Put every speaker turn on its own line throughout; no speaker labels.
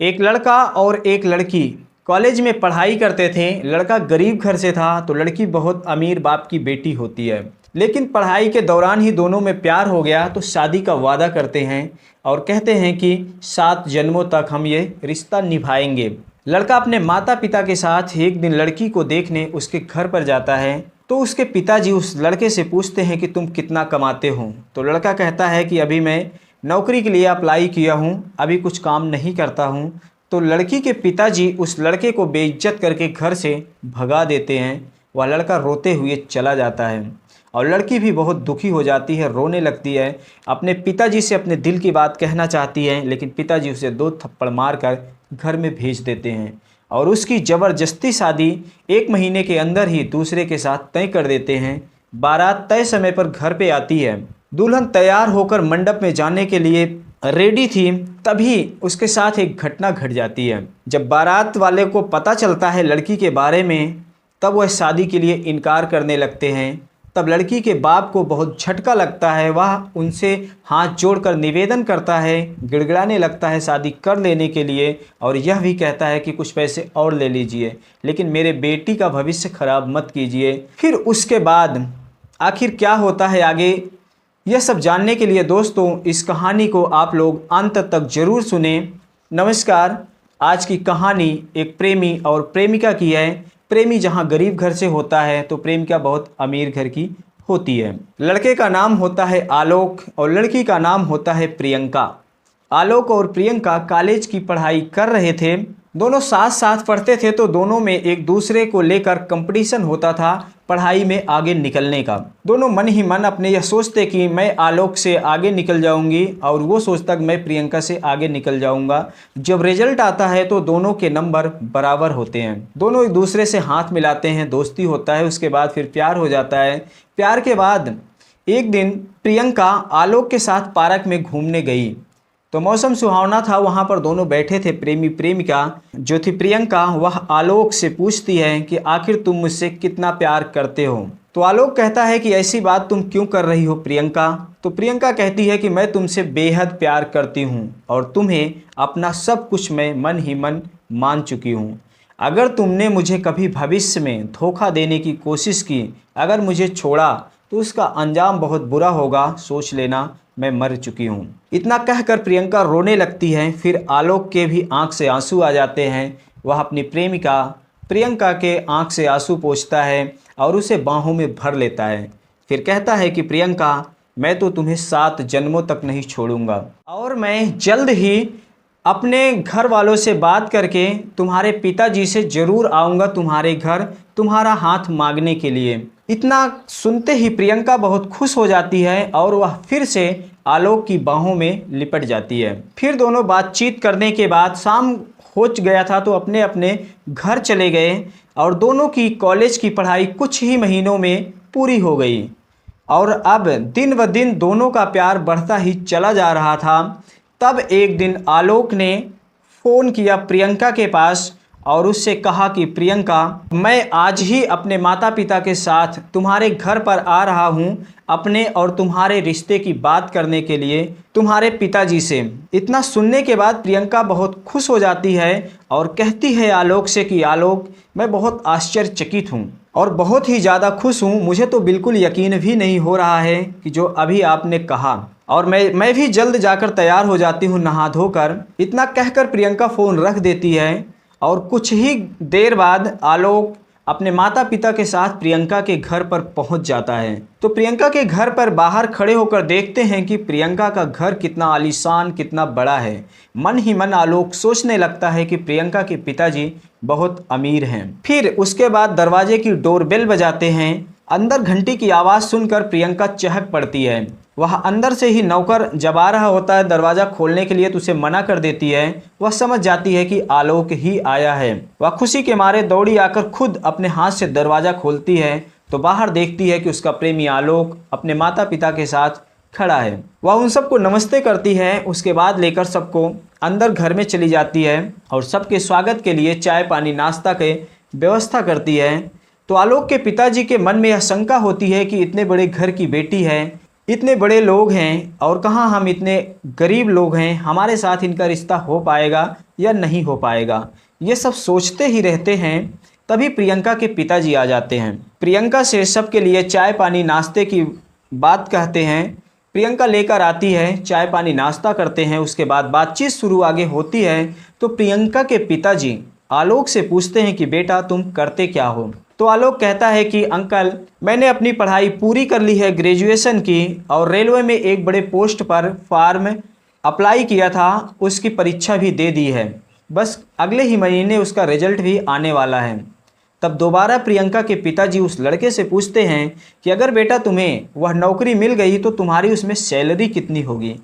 एक लड़का और एक लड़की कॉलेज में पढ़ाई करते थे। लड़का गरीब घर से था तो लड़की बहुत अमीर बाप की बेटी होती है। लेकिन पढ़ाई के दौरान ही दोनों में प्यार हो गया तो शादी का वादा करते हैं और कहते हैं कि 7 जन्मों तक हम ये रिश्ता निभाएंगे। लड़का अपने माता पिता के साथ एक दिन लड़की को देखने उसके घर पर जाता है तो उसके पिताजी उस लड़के से पूछते हैं कि तुम कितना कमाते हो। तो लड़का कहता है कि अभी मैं नौकरी के लिए अप्लाई किया हूँ, अभी कुछ काम नहीं करता हूँ। तो लड़की के पिताजी उस लड़के को बेइज्जत करके घर से भगा देते हैं। वह लड़का रोते हुए चला जाता है और लड़की भी बहुत दुखी हो जाती है, रोने लगती है। अपने पिताजी से अपने दिल की बात कहना चाहती है लेकिन पिताजी उसे 2 थप्पड़ मारकर घर में भेज देते हैं और उसकी ज़बरदस्ती शादी 1 महीने के अंदर ही दूसरे के साथ तय कर देते हैं। बारात तय समय पर घर पे आती है। दुल्हन तैयार होकर मंडप में जाने के लिए रेडी थी, तभी उसके साथ एक घटना घट जाती है। जब बारात वाले को पता चलता है लड़की के बारे में, तब वह शादी के लिए इनकार करने लगते हैं। तब लड़की के बाप को बहुत झटका लगता है। वह उनसे हाथ जोड़कर निवेदन करता है, गिड़गिड़ाने लगता है शादी कर लेने के लिए और यह भी कहता है कि कुछ पैसे और ले लीजिए लेकिन मेरे बेटी का भविष्य खराब मत कीजिए। फिर उसके बाद आखिर क्या होता है आगे, यह सब जानने के लिए दोस्तों इस कहानी को आप लोग अंत तक जरूर सुने। नमस्कार। आज की कहानी एक प्रेमी और प्रेमिका की है। प्रेमी जहां गरीब घर से होता है तो प्रेमिका बहुत अमीर घर की होती है। लड़के का नाम होता है आलोक और लड़की का नाम होता है प्रियंका। आलोक और प्रियंका कॉलेज की पढ़ाई कर रहे थे। दोनों साथ साथ पढ़ते थे तो दोनों में एक दूसरे को लेकर कंपटीशन होता था पढ़ाई में आगे निकलने का। दोनों मन ही मन अपने यह सोचते कि मैं आलोक से आगे निकल जाऊंगी और वो सोचता कि मैं प्रियंका से आगे निकल जाऊंगा। जब रिजल्ट आता है तो दोनों के नंबर बराबर होते हैं। दोनों एक दूसरे से हाथ मिलाते हैं, दोस्ती होता है, उसके बाद फिर प्यार हो जाता है। प्यार के बाद एक दिन प्रियंका आलोक के साथ पार्क में घूमने गई तो मौसम सुहावना था। वहाँ पर दोनों बैठे थे। प्रेमी प्रेमिका जो थी प्रियंका, वह आलोक से पूछती है कि आखिर तुम मुझसे कितना प्यार करते हो। तो आलोक कहता है कि ऐसी बात तुम क्यों कर रही हो प्रियंका। तो प्रियंका कहती है कि मैं तुमसे बेहद प्यार करती हूँ और तुम्हें अपना सब कुछ मैं मन ही मन मान चुकी हूँ। अगर तुमने मुझे कभी भविष्य में धोखा देने की कोशिश की, अगर मुझे छोड़ा तो उसका अंजाम बहुत बुरा होगा, सोच लेना मैं मर चुकी हूँ। इतना कहकर प्रियंका रोने लगती है। फिर आलोक के भी आंख से आंसू आ जाते हैं। वह अपनी प्रेमिका प्रियंका के आंख से आंसू पोंछता है और उसे बाहों में भर लेता है। फिर कहता है कि प्रियंका, मैं तो तुम्हें 7 जन्मों तक नहीं छोड़ूंगा और मैं जल्द ही अपने घर वालों से बात करके तुम्हारे पिताजी से ज़रूर आऊँगा तुम्हारे घर तुम्हारा हाथ मांगने के लिए। इतना सुनते ही प्रियंका बहुत खुश हो जाती है और वह फिर से आलोक की बाहों में लिपट जाती है। फिर दोनों बातचीत करने के बाद शाम हो गया था तो अपने अपने घर चले गए और दोनों की कॉलेज की पढ़ाई कुछ ही महीनों में पूरी हो गई और अब दिन ब दिन दोनों का प्यार बढ़ता ही चला जा रहा था। तब एक दिन आलोक ने फ़ोन किया प्रियंका के पास और उससे कहा कि प्रियंका, मैं आज ही अपने माता पिता के साथ तुम्हारे घर पर आ रहा हूँ अपने और तुम्हारे रिश्ते की बात करने के लिए तुम्हारे पिताजी से। इतना सुनने के बाद प्रियंका बहुत खुश हो जाती है और कहती है आलोक से कि आलोक, मैं बहुत आश्चर्यचकित हूँ और बहुत ही ज़्यादा खुश हूँ। मुझे तो बिल्कुल यकीन भी नहीं हो रहा है कि जो अभी आपने कहा, और मैं भी जल्द जाकर तैयार हो जाती हूँ नहा धोकर। इतना कहकर प्रियंका फ़ोन रख देती है और कुछ ही देर बाद आलोक अपने माता पिता के साथ प्रियंका के घर पर पहुंच जाता है। तो प्रियंका के घर पर बाहर खड़े होकर देखते हैं कि प्रियंका का घर कितना आलीशान, कितना बड़ा है। मन ही मन आलोक सोचने लगता है कि प्रियंका के पिताजी बहुत अमीर हैं। फिर उसके बाद दरवाजे की डोरबेल बजाते हैं। अंदर घंटी की आवाज़ सुनकर प्रियंका चहक पड़ती है। वह अंदर से ही नौकर जब आ रहा होता है दरवाज़ा खोलने के लिए तो उसे मना कर देती है। वह समझ जाती है कि आलोक ही आया है। वह खुशी के मारे दौड़ी आकर खुद अपने हाथ से दरवाज़ा खोलती है तो बाहर देखती है कि उसका प्रेमी आलोक अपने माता पिता के साथ खड़ा है। वह उन सबको नमस्ते करती है। उसके बाद लेकर सबको अंदर घर में चली जाती है और सबके स्वागत के लिए चाय पानी नाश्ता के व्यवस्था करती है। तो आलोक के पिताजी के मन में यह शंका होती है कि इतने बड़े घर की बेटी है, इतने बड़े लोग हैं और कहाँ हम इतने गरीब लोग हैं, हमारे साथ इनका रिश्ता हो पाएगा या नहीं हो पाएगा, ये सब सोचते ही रहते हैं। तभी प्रियंका के पिताजी आ जाते हैं। प्रियंका से सबके लिए चाय पानी नाश्ते की बात कहते हैं। प्रियंका लेकर आती है, चाय पानी नाश्ता करते हैं, उसके बाद बातचीत शुरू आगे होती है। तो प्रियंका के पिताजी आलोक से पूछते हैं कि बेटा तुम करते क्या हो। तो आलोक कहता है कि अंकल मैंने अपनी पढ़ाई पूरी कर ली है, ग्रेजुएशन की, और रेलवे में एक बड़े पोस्ट पर फॉर्म अप्लाई किया था, उसकी परीक्षा भी दे दी है, बस अगले ही महीने उसका रिजल्ट भी आने वाला है। तब दोबारा प्रियंका के पिताजी उस लड़के से पूछते हैं कि अगर बेटा तुम्हें वह नौकरी मिल गई तो तुम्हारी उसमें सैलरी कितनी होगी।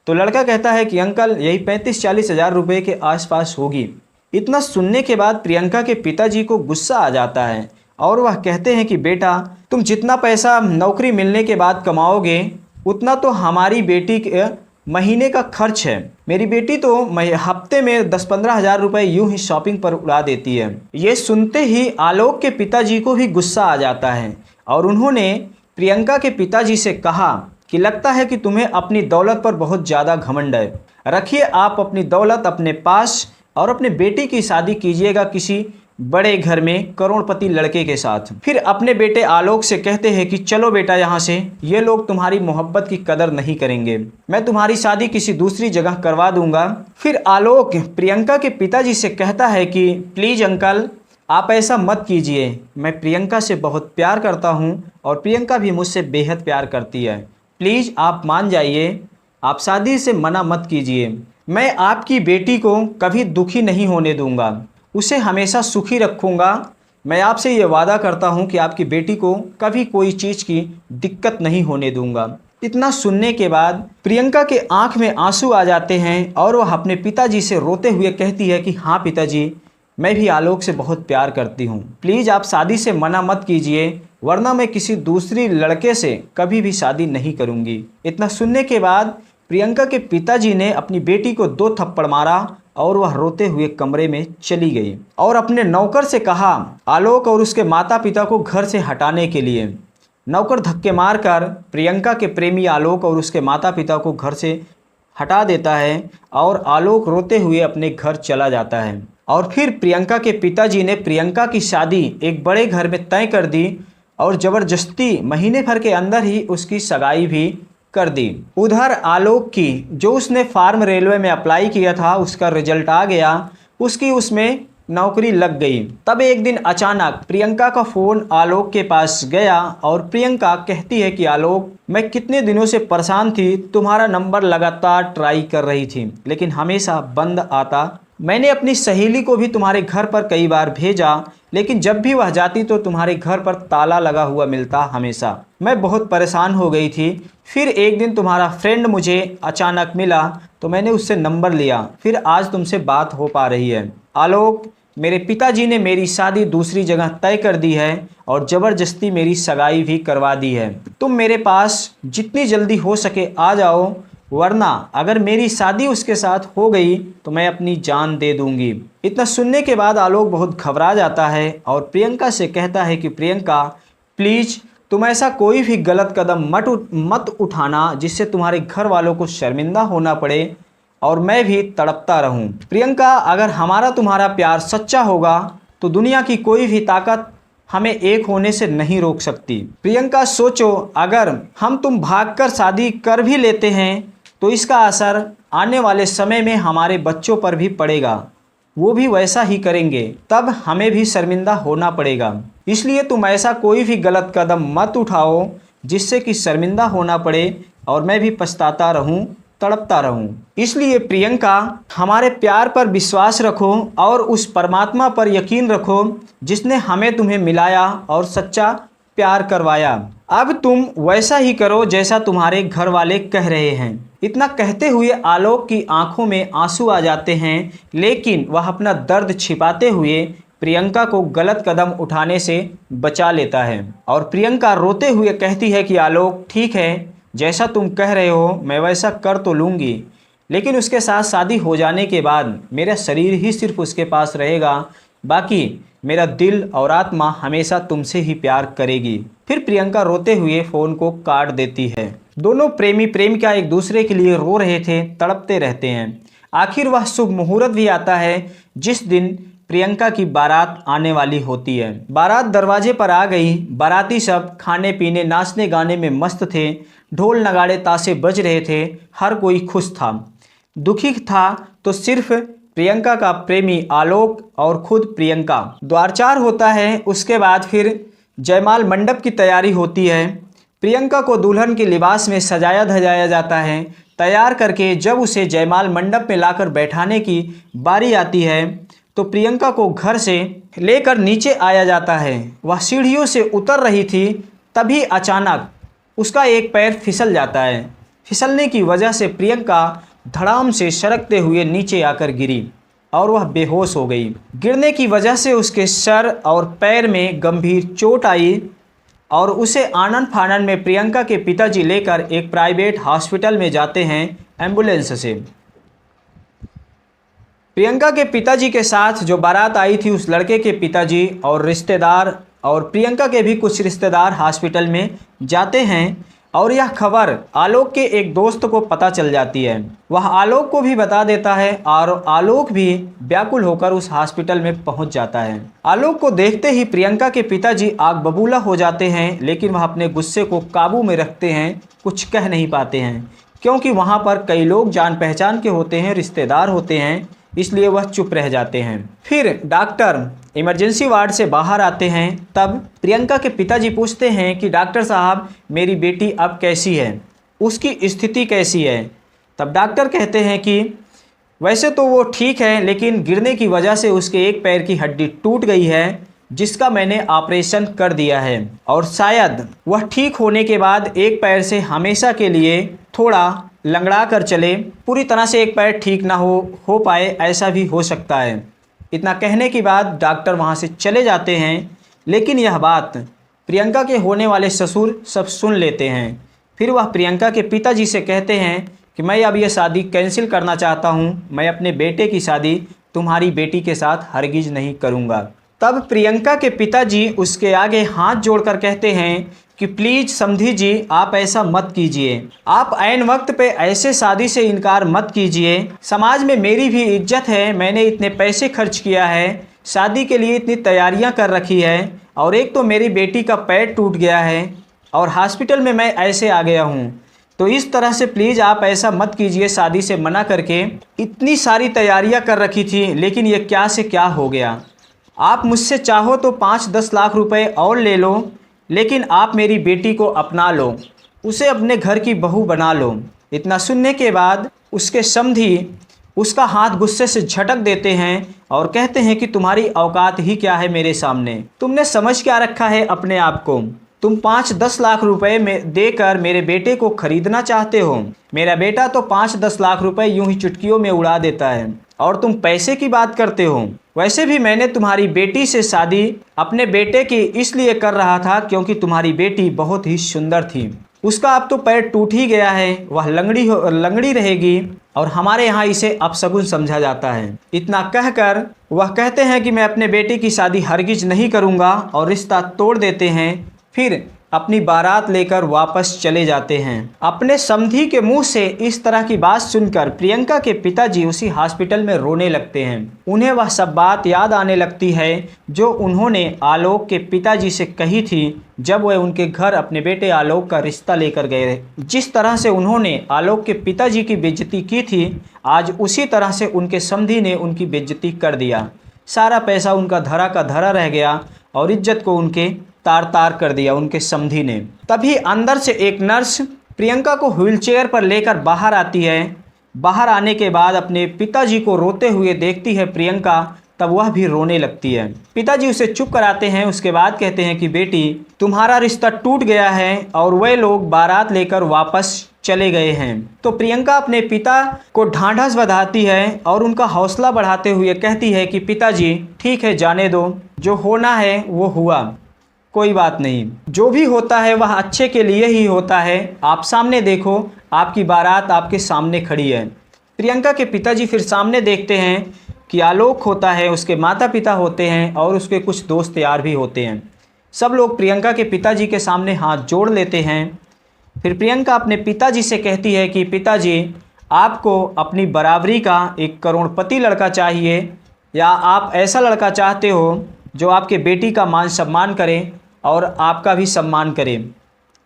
तो लड़का कहता है कि अंकल यही 35-40 हज़ार रुपये के आसपास होगी। इतना सुनने के बाद प्रियंका के पिताजी को गुस्सा आ जाता है और वह कहते हैं कि बेटा तुम जितना पैसा नौकरी मिलने के बाद कमाओगे उतना तो हमारी बेटी के महीने का खर्च है। मेरी बेटी तो हफ्ते में 10-15 हज़ार रुपये यूं ही शॉपिंग पर उड़ा देती है। ये सुनते ही आलोक के पिताजी को भी गुस्सा आ जाता है और उन्होंने प्रियंका के पिताजी से कहा कि लगता है कि तुम्हें अपनी दौलत पर बहुत ज़्यादा घमंड है, रखिए आप अपनी दौलत अपने पास और अपने बेटी की शादी कीजिएगा किसी बड़े घर में करोड़पति लड़के के साथ। फिर अपने बेटे आलोक से कहते हैं कि चलो बेटा यहाँ से, ये लोग तुम्हारी मोहब्बत की कदर नहीं करेंगे, मैं तुम्हारी शादी किसी दूसरी जगह करवा दूंगा। फिर आलोक प्रियंका के पिताजी से कहता है कि प्लीज़ अंकल आप ऐसा मत कीजिए, मैं प्रियंका से बहुत प्यार करता हूँ और प्रियंका भी मुझसे बेहद प्यार करती है, प्लीज़ आप मान जाइए, आप शादी से मना मत कीजिए। मैं आपकी बेटी को कभी दुखी नहीं होने दूंगा, उसे हमेशा सुखी रखूंगा। मैं आपसे ये वादा करता हूँ कि आपकी बेटी को कभी कोई चीज़ की दिक्कत नहीं होने दूंगा। इतना सुनने के बाद प्रियंका के आंख में आंसू आ जाते हैं और वह अपने पिताजी से रोते हुए कहती है कि हाँ पिताजी, मैं भी आलोक से बहुत प्यार करती हूँ, प्लीज़ आप शादी से मना मत कीजिए, वरना मैं किसी दूसरी लड़के से कभी भी शादी नहीं करूँगी। इतना सुनने के बाद प्रियंका के पिताजी ने अपनी बेटी को 2 थप्पड़ मारा और वह रोते हुए कमरे में चली गई और अपने नौकर से कहा आलोक और उसके माता पिता को घर से हटाने के लिए। नौकर धक्के मारकर प्रियंका के प्रेमी आलोक और उसके माता पिता को घर से हटा देता है और आलोक रोते हुए अपने घर चला जाता है। और फिर प्रियंका के पिताजी ने प्रियंका की शादी एक बड़े घर में तय कर दी और ज़बरदस्ती महीने भर के अंदर ही उसकी सगाई भी कर दी। उधर आलोक की जो उसने फार्म रेलवे में अप्लाई किया था उसका रिजल्ट आ गया, उसकी उसमें नौकरी लग गई। तब एक दिन अचानक प्रियंका का फ़ोन आलोक के पास गया और प्रियंका कहती है कि आलोक मैं कितने दिनों से परेशान थी, तुम्हारा नंबर लगातार ट्राई कर रही थी लेकिन हमेशा बंद आता। मैंने अपनी सहेली को भी तुम्हारे घर पर कई बार भेजा लेकिन जब भी वह जाती तो तुम्हारे घर पर ताला लगा हुआ मिलता हमेशा। मैं बहुत परेशान हो गई थी। फिर एक दिन तुम्हारा फ्रेंड मुझे अचानक मिला तो मैंने उससे नंबर लिया, फिर आज तुमसे बात हो पा रही है। आलोक मेरे पिताजी ने मेरी शादी दूसरी जगह तय कर दी है और ज़बरदस्ती मेरी सगाई भी करवा दी है। तुम मेरे पास जितनी जल्दी हो सके आ जाओ, वरना अगर मेरी शादी उसके साथ हो गई तो मैं अपनी जान दे दूंगी। इतना सुनने के बाद आलोक बहुत घबरा जाता है और प्रियंका से कहता है कि प्रियंका प्लीज़ तुम ऐसा कोई भी गलत कदम मत उठाना जिससे तुम्हारे घर वालों को शर्मिंदा होना पड़े और मैं भी तड़पता रहूं। प्रियंका अगर हमारा तुम्हारा प्यार सच्चा होगा तो दुनिया की कोई भी ताकत हमें एक होने से नहीं रोक सकती। प्रियंका सोचो, अगर हम तुम भागकर शादी कर भी लेते हैं तो इसका असर आने वाले समय में हमारे बच्चों पर भी पड़ेगा, वो भी वैसा ही करेंगे, तब हमें भी शर्मिंदा होना पड़ेगा। इसलिए तुम ऐसा कोई भी गलत कदम मत उठाओ जिससे कि शर्मिंदा होना पड़े और मैं भी पछताता रहूं, तड़पता रहूं। इसलिए प्रियंका हमारे प्यार पर विश्वास रखो और उस परमात्मा पर यकीन रखो जिसने हमें तुम्हें मिलाया और सच्चा प्यार करवाया। अब तुम वैसा ही करो जैसा तुम्हारे घर वाले कह रहे हैं। इतना कहते हुए आलोक की आंखों में आंसू आ जाते हैं, लेकिन वह अपना दर्द छिपाते हुए प्रियंका को गलत कदम उठाने से बचा लेता है। और प्रियंका रोते हुए कहती है कि आलोक ठीक है, जैसा तुम कह रहे हो मैं वैसा कर तो लूँगी, लेकिन उसके साथ शादी हो जाने के बाद मेरा शरीर ही सिर्फ उसके पास रहेगा, बाकी मेरा दिल और आत्मा हमेशा तुमसे ही प्यार करेगी। फिर प्रियंका रोते हुए फ़ोन को काट देती है। दोनों प्रेमी प्रेमिका एक दूसरे के लिए रो रहे थे, तड़पते रहते हैं। आखिर वह शुभ मुहूर्त भी आता है जिस दिन प्रियंका की बारात आने वाली होती है। बारात दरवाजे पर आ गई। बाराती सब खाने पीने नाचने गाने में मस्त थे। ढोल नगाड़े ताशे बज रहे थे। हर कोई खुश था। दुखी था तो सिर्फ प्रियंका का प्रेमी आलोक और खुद प्रियंका। द्वारचार होता है, उसके बाद फिर जयमाल मंडप की तैयारी होती है। प्रियंका को दुल्हन के लिबास में सजाया धजाया जाता है। तैयार करके जब उसे जयमाल मंडप में लाकर बैठाने की बारी आती है तो प्रियंका को घर से लेकर नीचे आया जाता है। वह सीढ़ियों से उतर रही थी, तभी अचानक उसका एक पैर फिसल जाता है। फिसलने की वजह से प्रियंका धड़ाम से सरकते हुए नीचे आकर गिरी और वह बेहोश हो गई। गिरने की वजह से उसके सर और पैर में गंभीर चोट आई और उसे आनन फानन में प्रियंका के पिताजी लेकर एक प्राइवेट हॉस्पिटल में जाते हैं एम्बुलेंस से। प्रियंका के पिताजी के साथ जो बारात आई थी उस लड़के के पिताजी और रिश्तेदार और प्रियंका के भी कुछ रिश्तेदार हॉस्पिटल में जाते हैं और यह खबर आलोक के एक दोस्त को पता चल जाती है। वह आलोक को भी बता देता है और आलोक भी व्याकुल होकर उस हॉस्पिटल में पहुंच जाता है। आलोक को देखते ही प्रियंका के पिताजी आग बबूला हो जाते हैं, लेकिन वह अपने गुस्से को काबू में रखते हैं, कुछ कह नहीं पाते हैं क्योंकि वहां पर कई लोग जान पहचान के होते हैं, रिश्तेदार होते हैं, इसलिए वह चुप रह जाते हैं। फिर डॉक्टर इमरजेंसी वार्ड से बाहर आते हैं। तब प्रियंका के पिताजी पूछते हैं कि डॉक्टर साहब मेरी बेटी अब कैसी है, उसकी स्थिति कैसी है। तब डॉक्टर कहते हैं कि वैसे तो वो ठीक है, लेकिन गिरने की वजह से उसके एक पैर की हड्डी टूट गई है जिसका मैंने ऑपरेशन कर दिया है और शायद वह ठीक होने के बाद एक पैर से हमेशा के लिए थोड़ा लंगड़ा कर चले, पूरी तरह से एक पैर ठीक ना हो पाए, ऐसा भी हो सकता है। इतना कहने के बाद डॉक्टर वहाँ से चले जाते हैं, लेकिन यह बात प्रियंका के होने वाले ससुर सब सुन लेते हैं। फिर वह प्रियंका के पिताजी से कहते हैं कि मैं अब यह शादी कैंसिल करना चाहता हूँ, मैं अपने बेटे की शादी तुम्हारी बेटी के साथ हरगिज नहीं करूँगा। तब प्रियंका के पिताजी उसके आगे हाथ जोड़कर कहते हैं कि प्लीज़ समधी जी, आप ऐसा मत कीजिए, आप ऐन वक्त पे ऐसे शादी से इनकार मत कीजिए। समाज में मेरी भी इज्जत है, मैंने इतने पैसे खर्च किया है, शादी के लिए इतनी तैयारियां कर रखी है और एक तो मेरी बेटी का पैर टूट गया है और हॉस्पिटल में मैं ऐसे आ गया हूँ, तो इस तरह से प्लीज़ आप ऐसा मत कीजिए। शादी से मना करके इतनी सारी तैयारियाँ कर रखी थी, लेकिन ये क्या से क्या हो गया। आप मुझसे चाहो तो 5-10 लाख रुपए और ले लो, लेकिन आप मेरी बेटी को अपना लो, उसे अपने घर की बहू बना लो। इतना सुनने के बाद उसके समधी उसका हाथ गुस्से से झटक देते हैं और कहते हैं कि तुम्हारी औकात ही क्या है मेरे सामने, तुमने समझ क्या रखा है अपने आप को, तुम 5-10 लाख रुपए में देकर मेरे बेटे को खरीदना चाहते हो। मेरा बेटा तो 5-10 लाख रुपए यूं ही चुटकियों में उड़ा देता है और तुम पैसे की बात करते हो। वैसे भी मैंने तुम्हारी बेटी से शादी अपने बेटे की इसलिए कर रहा था क्योंकि तुम्हारी बेटी बहुत ही सुंदर थी। उसका अब तो पैर टूट ही गया है, वह लंगड़ी रहेगी और हमारे यहाँ इसे अपशगुन समझा जाता है। इतना कहकर वह कहते हैं कि मैं अपने बेटे की शादी हरगिज नहीं करूँगा और रिश्ता तोड़ देते हैं। फिर अपनी बारात लेकर वापस चले जाते हैं। अपने समधी के मुंह से इस तरह की बात सुनकर प्रियंका के पिताजी उसी हॉस्पिटल में रोने लगते हैं। उन्हें वह सब बात याद आने लगती है जो उन्होंने आलोक के पिताजी से कही थी जब वह उनके घर अपने बेटे आलोक का रिश्ता लेकर गए। जिस तरह से उन्होंने आलोक के पिताजी की बेइज्जती की थी, आज उसी तरह से उनके समधी ने उनकी बेइज्जती कर दिया। सारा पैसा उनका धरा का धरा रह गया और इज्जत को उनके तार तार कर दिया उनके समधी ने। तभी अंदर से एक नर्स प्रियंका को व्हीलचेयर पर लेकर बाहर आती है। बाहर आने के बाद अपने पिताजी को रोते हुए देखती है प्रियंका, तब वह भी रोने लगती है। पिताजी उसे चुप कराते हैं। उसके बाद कहते हैं कि बेटी, तुम्हारा रिश्ता टूट गया है और वे लोग बारात लेकर वापस चले गए हैं। तो प्रियंका अपने पिता को ढांढस बंधाती है और उनका हौसला बढ़ाते हुए कहती है कि पिताजी ठीक है, जाने दो, जो होना है वो हुआ, कोई बात नहीं, जो भी होता है वह अच्छे के लिए ही होता है। आप सामने देखो, आपकी बारात आपके सामने खड़ी है। प्रियंका के पिताजी फिर सामने देखते हैं कि आलोक होता है, उसके माता पिता होते हैं और उसके कुछ दोस्त यार भी होते हैं। सब लोग प्रियंका के पिताजी के सामने हाथ जोड़ लेते हैं। फिर प्रियंका अपने पिताजी से कहती है कि पिताजी, आपको अपनी बराबरी का एक करोड़पति लड़का चाहिए या आप ऐसा लड़का चाहते हो जो आपके बेटी का मान सम्मान करे और आपका भी सम्मान करे।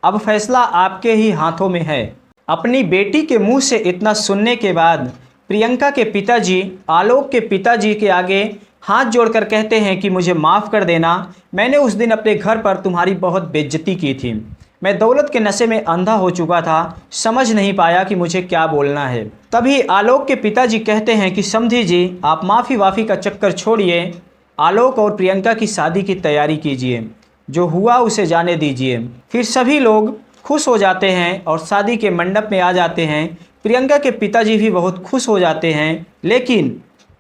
अब फैसला आपके ही हाथों में है। अपनी बेटी के मुंह से इतना सुनने के बाद प्रियंका के पिताजी आलोक के पिताजी के आगे हाथ जोड़कर कहते हैं कि मुझे माफ़ कर देना, मैंने उस दिन अपने घर पर तुम्हारी बहुत बेइज्जती की थी। मैं दौलत के नशे में अंधा हो चुका था, समझ नहीं पाया कि मुझे क्या बोलना है। तभी आलोक के पिताजी कहते हैं कि समधी जी, आप माफ़ी वाफ़ी का चक्कर छोड़िए, आलोक और प्रियंका की शादी की तैयारी कीजिए, जो हुआ उसे जाने दीजिए। फिर सभी लोग खुश हो जाते हैं और शादी के मंडप में आ जाते हैं। प्रियंका के पिताजी भी बहुत खुश हो जाते हैं, लेकिन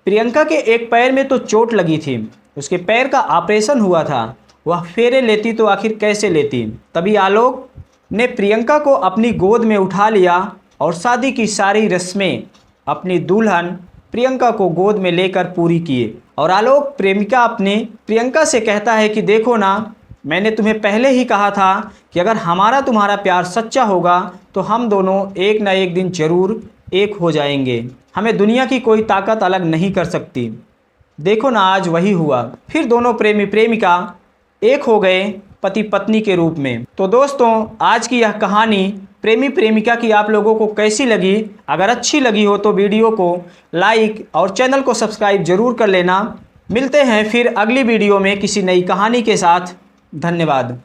प्रियंका के एक पैर में तो चोट लगी थी, उसके पैर का ऑपरेशन हुआ था, वह फेरे लेती तो आखिर कैसे लेती। तभी आलोक ने प्रियंका को अपनी गोद में उठा लिया और शादी की सारी रस्में अपनी दुल्हन प्रियंका को गोद में लेकर पूरी किए। और आलोक प्रियंका से कहता है कि देखो ना, मैंने तुम्हें पहले ही कहा था कि अगर हमारा तुम्हारा प्यार सच्चा होगा तो हम दोनों एक न एक दिन ज़रूर एक हो जाएंगे। हमें दुनिया की कोई ताकत अलग नहीं कर सकती। देखो ना, आज वही हुआ। फिर दोनों प्रेमी प्रेमिका एक हो गए पति पत्नी के रूप में। तो दोस्तों, आज की यह कहानी प्रेमी प्रेमिका की आप लोगों को कैसी लगी? अगर अच्छी लगी हो तो वीडियो को लाइक और चैनल को सब्सक्राइब जरूर कर लेना। मिलते हैं फिर अगली वीडियो में किसी नई कहानी के साथ। धन्यवाद।